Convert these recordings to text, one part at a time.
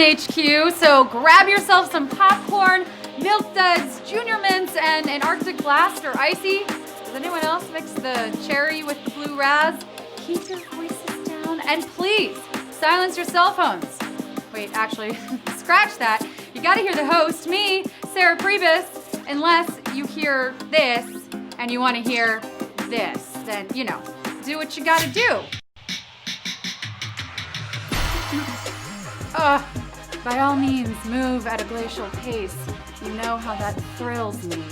HQ, so grab yourself some popcorn, milk duds, junior mints, and an Arctic Blast or icy. Does anyone else mix the cherry with the blue raz? Keep your voices down, and please silence your cell phones. Wait, actually, scratch that. You gotta hear the host, me, Sarah Pribis, unless you hear this and you wanna hear this. Then, do what you gotta do. By all means, move at a glacial pace. You know how that thrills me.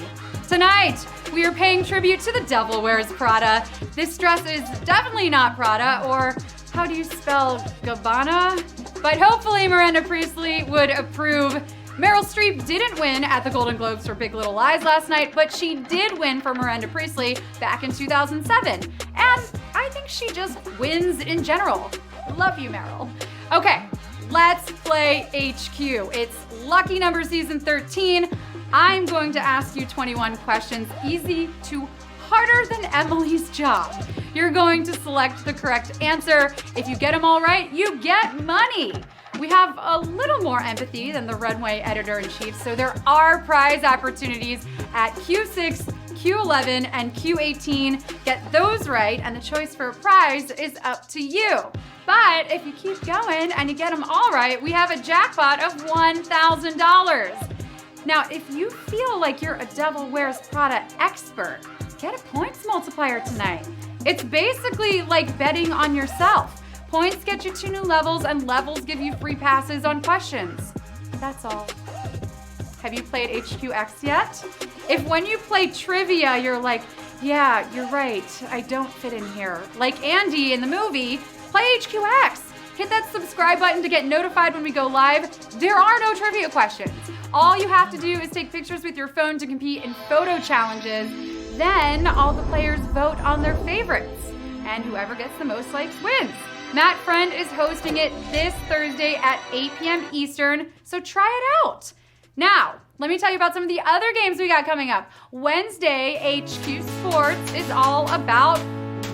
Tonight, we are paying tribute to the Devil Wears Prada. This dress is definitely not Prada, or how do you spell Gabbana? But hopefully Miranda Priestly would approve. Meryl Streep didn't win at the Golden Globes for Big Little Lies last night, but she did win for Miranda Priestly back in 2007. And I think she just wins in general. Love you, Meryl. Okay. Let's play HQ. It's lucky number season 13. I'm going to ask you 21 questions, easy to harder than Emily's job. You're going to select the correct answer. If you get them all right, you get money. We have a little more empathy than the Runway Editor-in-Chief, so there are prize opportunities at Q6, Q11, and Q18. Get those right, and the choice for a prize is up to you. But if you keep going and you get them all right, we have a jackpot of $1,000. Now, if you feel like you're a Devil Wears Prada expert, get a points multiplier tonight. It's basically like betting on yourself. Points get you to new levels, and levels give you free passes on questions. That's all. Have you played HQX yet? If when you play trivia, you're like, yeah, you're right, I don't fit in here. Like Andy in the movie, play HQX. Hit that subscribe button to get notified when we go live. There are no trivia questions. All you have to do is take pictures with your phone to compete in photo challenges. Then all the players vote on their favorites. And whoever gets the most likes wins. Matt Friend is hosting it this Thursday at 8 p.m. Eastern, so try it out. Now, let me tell you about some of the other games we got coming up. Wednesday, HQ Sports is all about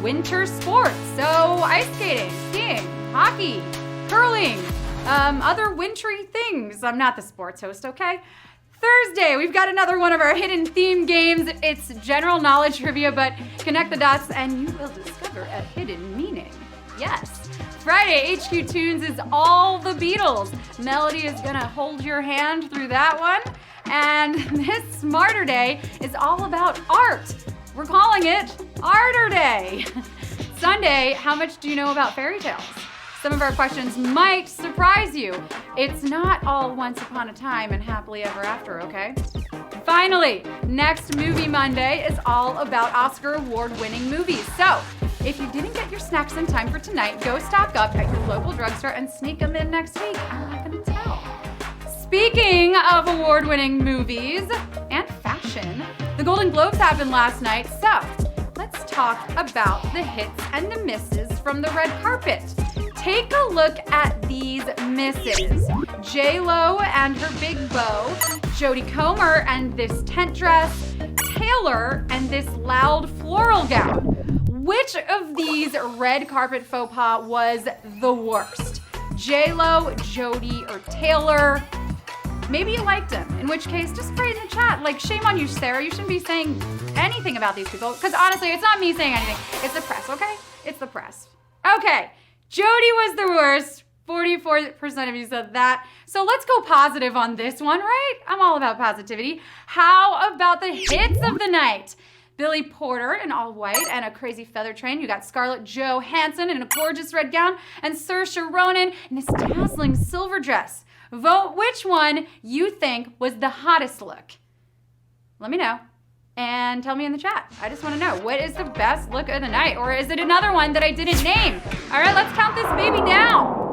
winter sports. So ice skating, skiing, hockey, curling, other wintry things. I'm not the sports host, okay? Thursday, we've got another one of our hidden theme games. It's general knowledge trivia, but connect the dots and you will discover a hidden meaning. Yes. Friday, HQ Tunes is all the Beatles. Melody is gonna hold your hand through that one. And this Smarter Day is all about art. We're calling it Arter Day. Sunday, how much do you know about fairy tales? Some of our questions might surprise you. It's not all once upon a time and happily ever after, okay? Finally, next Movie Monday is all about Oscar award-winning movies. So, if you didn't get your snacks in time for tonight, go stock up at your local drugstore and sneak them in next week. I'm not gonna tell. Speaking of award-winning movies and fashion, the Golden Globes happened last night, so let's talk about the hits and the misses from the red carpet. Take a look at these misses. J-Lo and her big bow, Jodie Comer and this tent dress, Taylor and this loud floral gown. Which of these red carpet faux pas was the worst? J-Lo, Jodie, or Taylor? Maybe you liked them, in which case, just write in the chat. Like, shame on you, Sarah. You shouldn't be saying anything about these people. Because honestly, it's not me saying anything. It's the press, okay? It's the press. Okay, Jodie was the worst. 44% of you said that. So let's go positive on this one, right? I'm all about positivity. How about the hits of the night? Billy Porter in all white and a crazy feather train. You got Scarlett Johansson in a gorgeous red gown and Saoirse Ronan in this dazzling silver dress. Vote which one you think was the hottest look. Let me know and tell me in the chat. I just want to know, what is the best look of the night? Or is it another one that I didn't name? All right, let's count this baby down.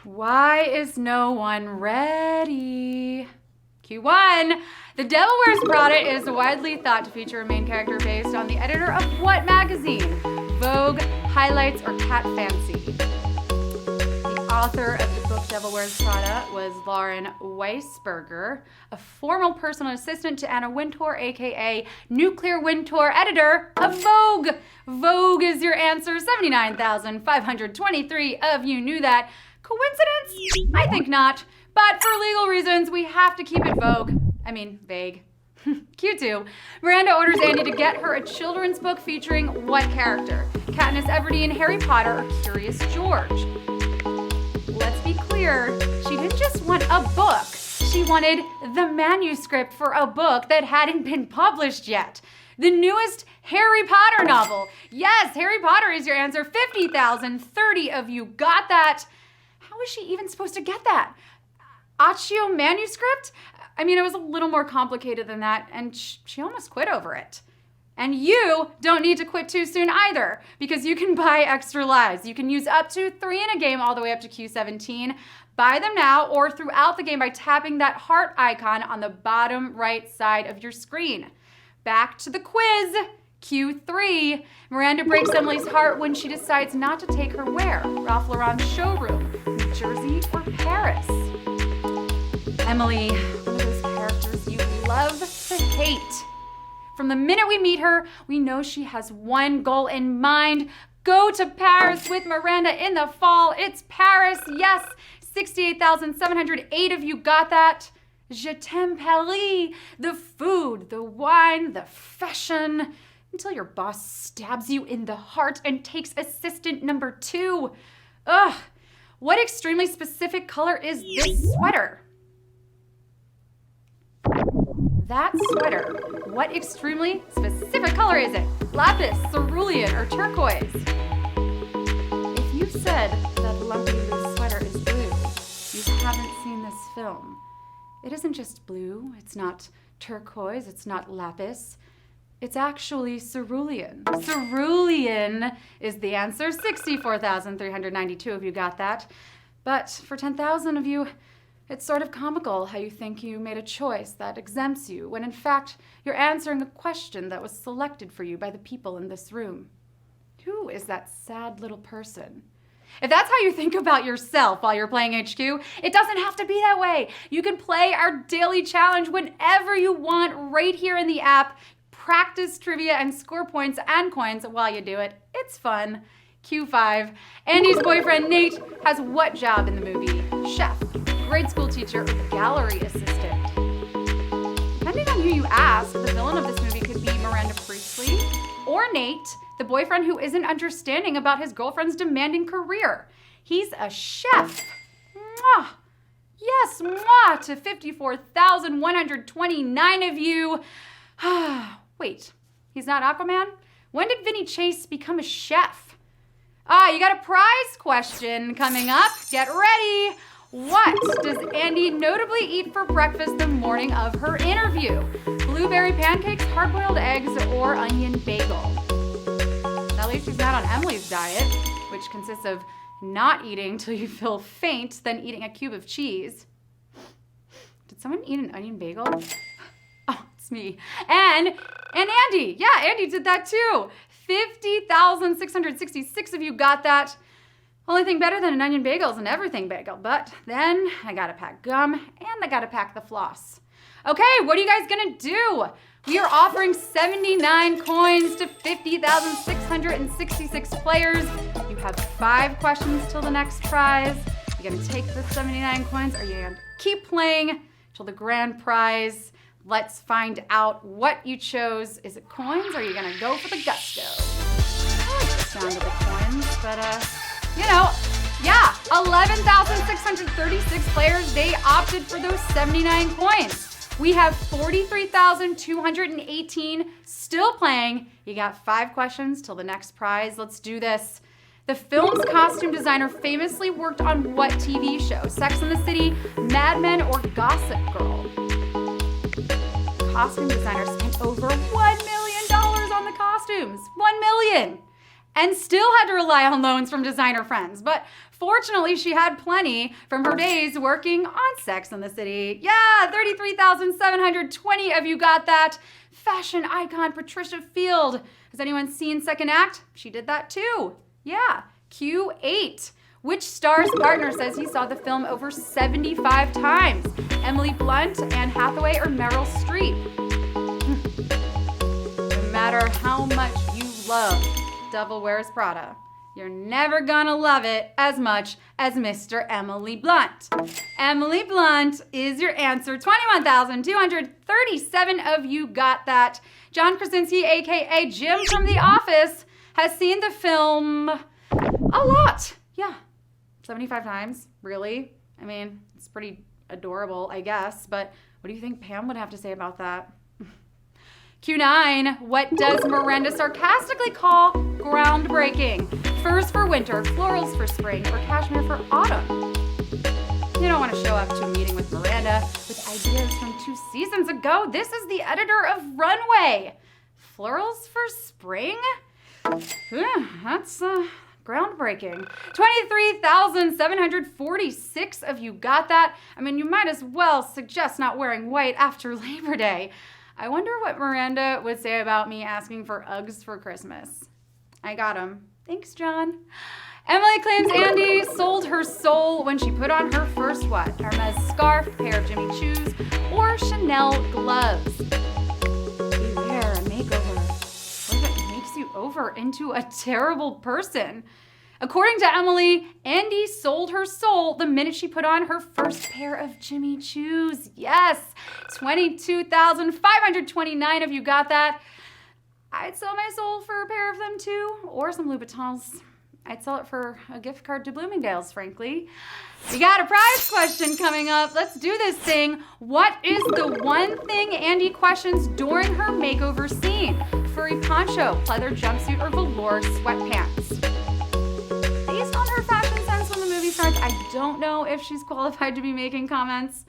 Why is no one ready? Q1. The Devil Wears Prada is widely thought to feature a main character based on the editor of what magazine? Vogue, Highlights, or Cat Fancy? The author of the book Devil Wears Prada was Lauren Weisberger, a former personal assistant to Anna Wintour, aka Nuclear Wintour, editor of Vogue. Vogue is your answer. 79,523 of you knew that. Coincidence? I think not. But for legal reasons, we have to keep it vague. Q2. Miranda orders Andy to get her a children's book featuring what character? Katniss Everdeen, Harry Potter, or Curious George? Let's be clear, she didn't just want a book. She wanted the manuscript for a book that hadn't been published yet. The newest Harry Potter novel. Yes, Harry Potter is your answer. 50,030 of you got that. How is she even supposed to get that? Accio manuscript? It was a little more complicated than that, and she almost quit over it. And you don't need to quit too soon either, because you can buy extra lives. You can use up to 3 in a game all the way up to Q17. Buy them now or throughout the game by tapping that heart icon on the bottom right side of your screen. Back to the quiz. Q3. Miranda breaks Emily's heart when she decides not to take her where? Ralph Lauren's showroom, New Jersey, or Paris? Emily, one of those characters you love to hate. From the minute we meet her, we know she has one goal in mind. Go to Paris with Miranda in the fall. It's Paris, yes. 68,708 of you got that. Je t'aime Paris. The food, the wine, the fashion. Until your boss stabs you in the heart and takes assistant number 2. Ugh. What extremely specific color is this sweater? That sweater, what extremely specific color is it? Lapis, cerulean, or turquoise? If you said that lumpy blue sweater is blue, you haven't seen this film. It isn't just blue, it's not turquoise, it's not lapis. It's actually cerulean. Cerulean is the answer. 64,392 of you got that. But for 10,000 of you, it's sort of comical how you think you made a choice that exempts you, when in fact, you're answering a question that was selected for you by the people in this room. Who is that sad little person? If that's how you think about yourself while you're playing HQ, it doesn't have to be that way. You can play our daily challenge whenever you want right here in the app. Practice trivia and score points and coins while you do it. It's fun. Q5. Andy's boyfriend Nate has what job in the movie? Chef, grade school teacher, or gallery assistant? Depending on who you ask, the villain of this movie could be Miranda Priestley or Nate, the boyfriend who isn't understanding about his girlfriend's demanding career. He's a chef. Mwah! Yes, mwah to 54,129 of you. Wait, he's not Aquaman? When did Vinny Chase become a chef? You got a prize question coming up. Get ready. What does Andy notably eat for breakfast the morning of her interview? Blueberry pancakes, hard-boiled eggs, or onion bagel? At least she's not on Emily's diet, which consists of not eating till you feel faint, then eating a cube of cheese. Did someone eat an onion bagel? Oh, it's me. And Andy. Yeah, Andy did that too. 50,666 of you got that. Only thing better than an onion bagel is an everything bagel. But then I gotta pack gum and I gotta pack the floss. Okay, what are you guys gonna do? We are offering 79 coins to 50,666 players. You have 5 questions till the next prize. You're gonna take the 79 coins, or you're gonna keep playing till the grand prize. Let's find out what you chose. Is it coins, or are you gonna go for the gusto? I like the sound of the coins, but yeah, 11,636 players, they opted for those 79 coins. We have 43,218 still playing. You got 5 questions till the next prize. Let's do this. The film's costume designer famously worked on what TV show? Sex and the City, Mad Men, or Gossip Girl? Costume designer spent over $1 million on the costumes. $1 million. and still had to rely on loans from designer friends. But fortunately, she had plenty from her days working on Sex and the City. Yeah, 33,720 of you got that. Fashion icon Patricia Field. Has anyone seen Second Act? She did that too. Yeah, Q8. Which star's partner says he saw the film over 75 times? Emily Blunt, Anne Hathaway, or Meryl Streep? No matter how much you love Devil Wears Prada, you're never gonna love it as much as Mr. Emily Blunt. Emily Blunt is your answer. 21,237 of you got that. John Krasinski, aka Jim from The Office, has seen the film a lot. Yeah, 75 times, really? I mean, it's pretty adorable, I guess, but what do you think Pam would have to say about that? Q9, what does Miranda sarcastically call groundbreaking? Furs for winter, florals for spring, or cashmere for autumn? You don't want to show up to a meeting with Miranda with ideas from 2 seasons ago. This is the editor of Runway. Florals for spring? That's groundbreaking. 23,746 of you got that. I mean, you might as well suggest not wearing white after Labor Day. I wonder what Miranda would say about me asking for Uggs for Christmas. I got them. Thanks, John. Emily claims Andy sold her soul when she put on her first what? Hermes scarf, pair of Jimmy Choos, or Chanel gloves. Beware a makeover. What if it makes you over into a terrible person? According to Emily, Andy sold her soul the minute she put on her first pair of Jimmy Choos. Yes, 22,529 of you got that. I'd sell my soul for a pair of them too, or some Louboutins. I'd sell it for a gift card to Bloomingdale's, frankly. We got a prize question coming up. Let's do this thing. What is the one thing Andy questions during her makeover scene? Furry poncho, pleather jumpsuit, or velour sweatpants? Based on her fashion sense when the movie starts, I don't know if she's qualified to be making comments.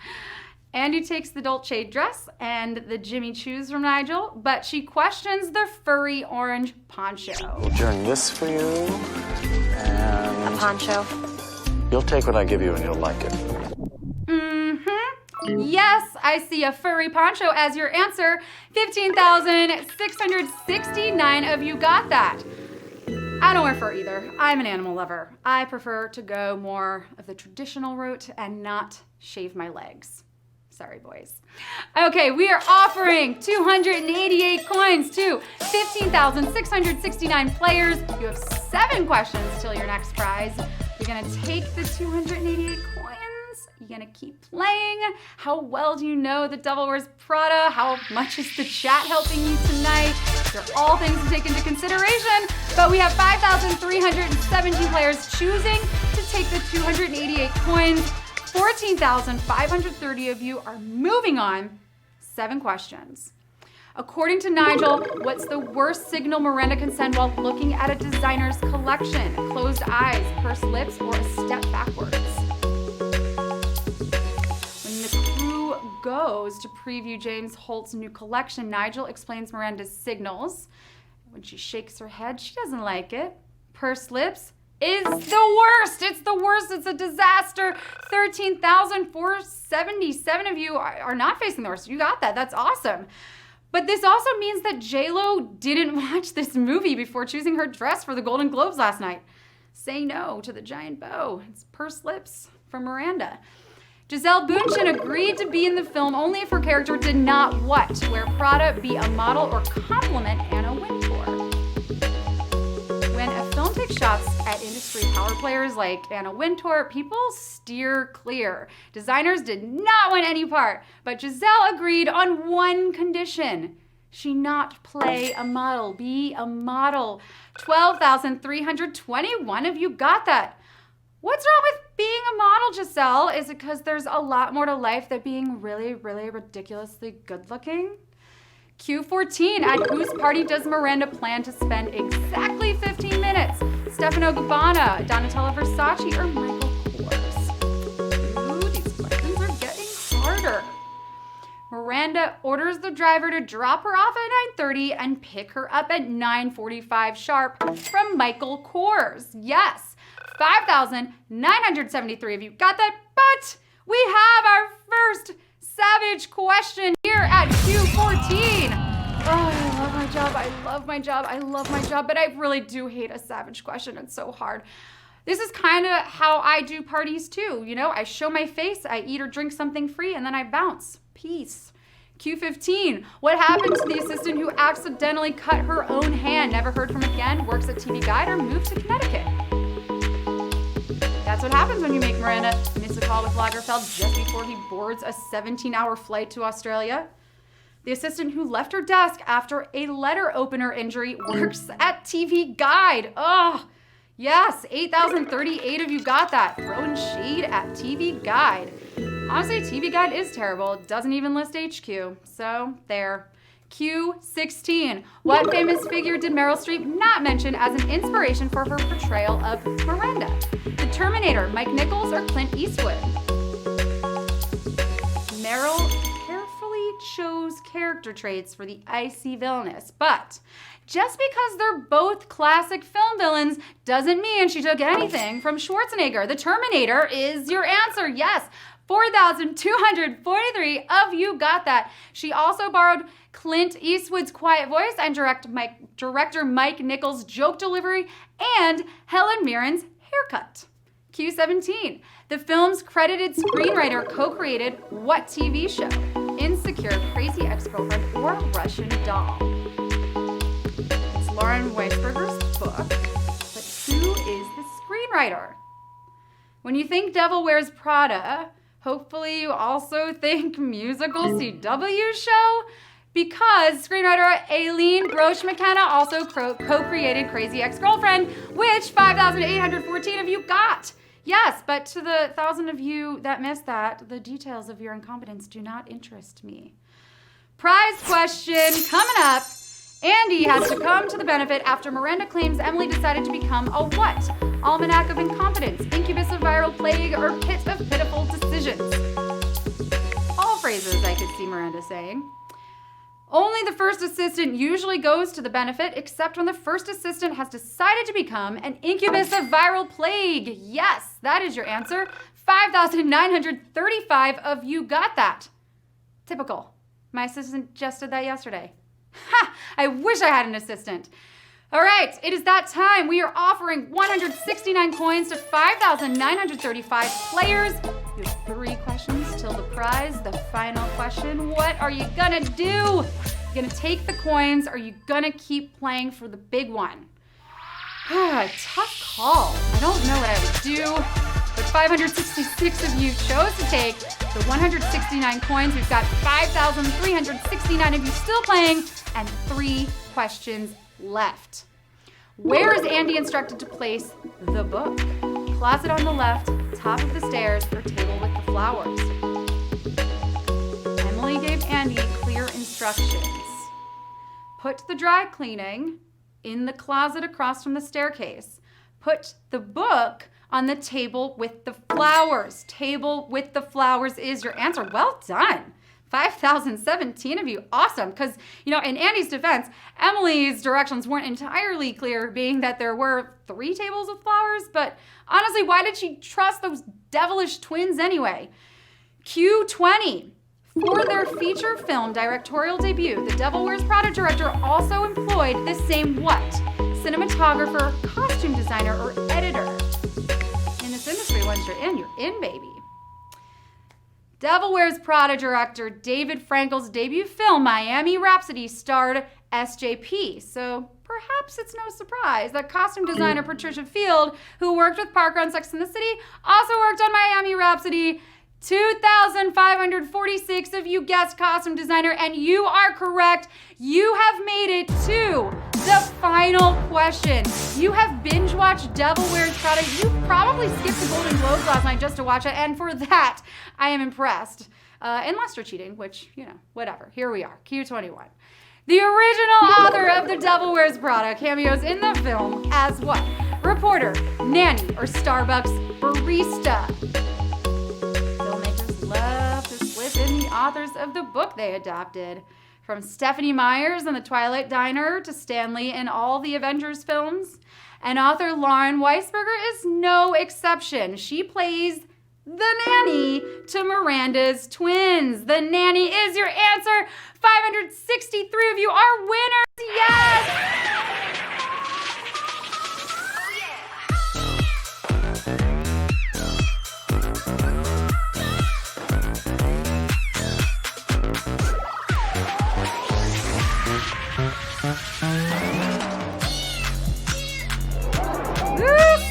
Andy takes the Dolce dress and the Jimmy Choos from Nigel, but she questions the furry orange poncho. We'll turn this for you, and... A poncho. You'll take what I give you and you'll like it. Yes, I see a furry poncho as your answer. 15,669 of you got that. I don't wear fur either. I'm an animal lover. I prefer to go more of the traditional route and not shave my legs. Sorry, boys. Okay, we are offering 288 coins to 15,669 players. You have 7 questions till your next prize. You're gonna take the 288 coins. You're gonna keep playing. How well do you know the Devil Wears Prada? How much is the chat helping you tonight? These are all things to take into consideration, but we have 5,317 players choosing to take the 288 coins. 14,530 of you are moving on. 7 questions. According to Nigel, what's the worst signal Miranda can send while looking at a designer's collection? Closed eyes, pursed lips, or a step backwards? When the crew goes to preview James Holt's new collection, Nigel explains Miranda's signals. When she shakes her head, she doesn't like it. Pursed lips is the worst. It's the worst. It's a disaster. 13,477 of you are not facing the worst. You got that. That's awesome. But this also means that J-Lo didn't watch this movie before choosing her dress for the Golden Globes last night. Say no to the giant bow. It's pursed lips from Miranda. Gisele Bündchen agreed to be in the film only if her character did not what? Wear Prada, be a model, or compliment Anna Wintour. When a film takes shots at industry power players like Anna Wintour, people steer clear. Designers did not want any part, but Gisele agreed on one condition. She not play a model, be a model. 12,321 of you got that. What's wrong with being a model, Gisele? Is it because there's a lot more to life than being really, really ridiculously good looking? Q14, at whose party does Miranda plan to spend exactly 15 minutes? Stefano Gabbana, Donatella Versace, or Michael Kors? Ooh, these questions are getting harder. Miranda orders the driver to drop her off at 9:30 and pick her up at 9:45 sharp from Michael Kors. Yes, 5,973 of you got that, but we have our first savage question here at Q14. Oh, I love my job, I love my job, I love my job, but I really do hate a savage question. It's so hard. This is kind of how I do parties too. You know, I show my face, I eat or drink something free, and then I bounce. Peace. Q15. What happened to the assistant who accidentally cut her own hand? Never heard from again, works at TV Guide, or moved to Connecticut? That's what happens when you make Miranda miss a call with Lagerfeld just before he boards a 17-hour flight to Australia. The assistant who left her desk after a letter opener injury works at TV Guide. Oh, yes, 8,038 of you got that. Throwing shade at TV Guide. Honestly, TV Guide is terrible. It doesn't even list HQ. So, there. Q16. What famous figure did Meryl Streep not mention as an inspiration for her portrayal of Miranda? The Terminator, Mike Nichols, or Clint Eastwood? Meryl carefully chose character traits for the icy villainess, but just because they're both classic film villains doesn't mean she took anything from Schwarzenegger. The Terminator is your answer. Yes, 4,243 of you got that. She also borrowed Clint Eastwood's quiet voice and director Mike Nichols' joke delivery and Helen Mirren's haircut. Q17. The film's credited screenwriter co-created what TV show? Insecure, Crazy Ex-Girlfriend, or Russian Doll? It's Lauren Weisberger's book, but who is the screenwriter? When you think Devil Wears Prada, hopefully you also think musical CW show, because screenwriter Aileen Grosh McKenna also co-created Crazy Ex-Girlfriend, which 5,814 of you got. Yes, but to the 1,000 of you that missed that, the details of your incompetence do not interest me. Prize question coming up. Andy has to come to the benefit after Miranda claims Emily decided to become a what? Almanac of incompetence, incubus of viral plague, or pit of pitiful decisions. All phrases I could see Miranda saying. Only the first assistant usually goes to the benefit, except when the first assistant has decided to become an incubus of viral plague. Yes, that is your answer. 5,935 of you got that. Typical. My assistant just did that yesterday. Ha! I wish I had an assistant. All right, it is that time. We are offering 169 coins to 5,935 players. You have 3 questions till the prize, the final question. What are you gonna do? You gonna take the coins, or are you gonna keep playing for the big one? Tough call. I don't know what I would do, but 566 of you chose to take the 169 coins. We've got 5,369 of you still playing, and 3 questions left. Where is Andy instructed to place the book? Closet on the left, top of the stairs, or table with the flowers? Emily gave Andy clear instructions. Put the dry cleaning in the closet across from the staircase. Put the book on the table with the flowers. Table with the flowers is your answer. Well done. 5,017 of you. Awesome. Because, in Andy's defense, Emily's directions weren't entirely clear, being that there were 3 tables with flowers. But honestly, why did she trust those devilish twins anyway? Q20. For their feature film directorial debut, the Devil Wears Prada director also employed the same what? Cinematographer, costume designer, or editor? In this industry, once you're in, baby. Devil Wears Prada director David Frankel's debut film, Miami Rhapsody, starred SJP. So perhaps it's no surprise that costume designer Patricia Field, who worked with Parker on Sex and the City, also worked on Miami Rhapsody. 2,546 of you guessed costume designer, and you are correct. You have made it to the final question. You have binge watched Devil Wears Prada. You probably skipped the Golden Globes last night just to watch it, and for that, I am impressed. Unless you're cheating, which, whatever. Here we are, Q21. The original author of The Devil Wears Prada cameos in the film as what? Reporter, nanny, or Starbucks barista? Filmmakers love to slip in the the authors of the book they adapted. From Stephenie Meyers in The Twilight Diner to Stan Lee in all the Avengers films. And author Lauren Weisberger is no exception. She plays the nanny to Miranda's twins. The Nanny is your answer. 563 of you are winners. Yes!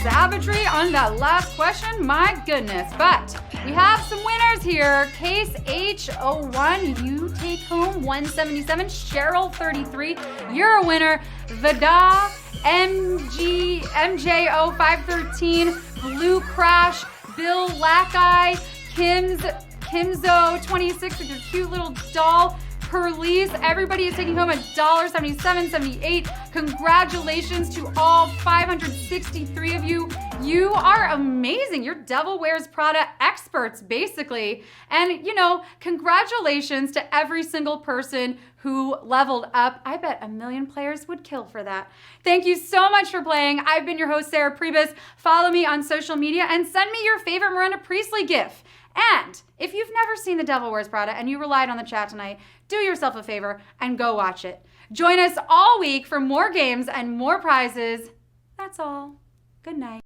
Savagery on that last question, my goodness. But we have some winners here. Case H01, you take home 177. Cheryl 33, you're a winner. Vida MJO 513, Blue Crash, Bill Lackeye, Kimzo 26 with your cute little doll. Perlise, everybody is taking home $1.7778. Congratulations to all 563 of you. You are amazing. You're Devil Wears Prada experts, basically. And, congratulations to every single person who leveled up. I bet 1 million players would kill for that. Thank you so much for playing. I've been your host, Sarah Pribis. Follow me on social media and send me your favorite Miranda Priestly gif. And if you've never seen The Devil Wears Prada and you relied on the chat tonight, do yourself a favor and go watch it. Join us all week for more games and more prizes. That's all. Good night.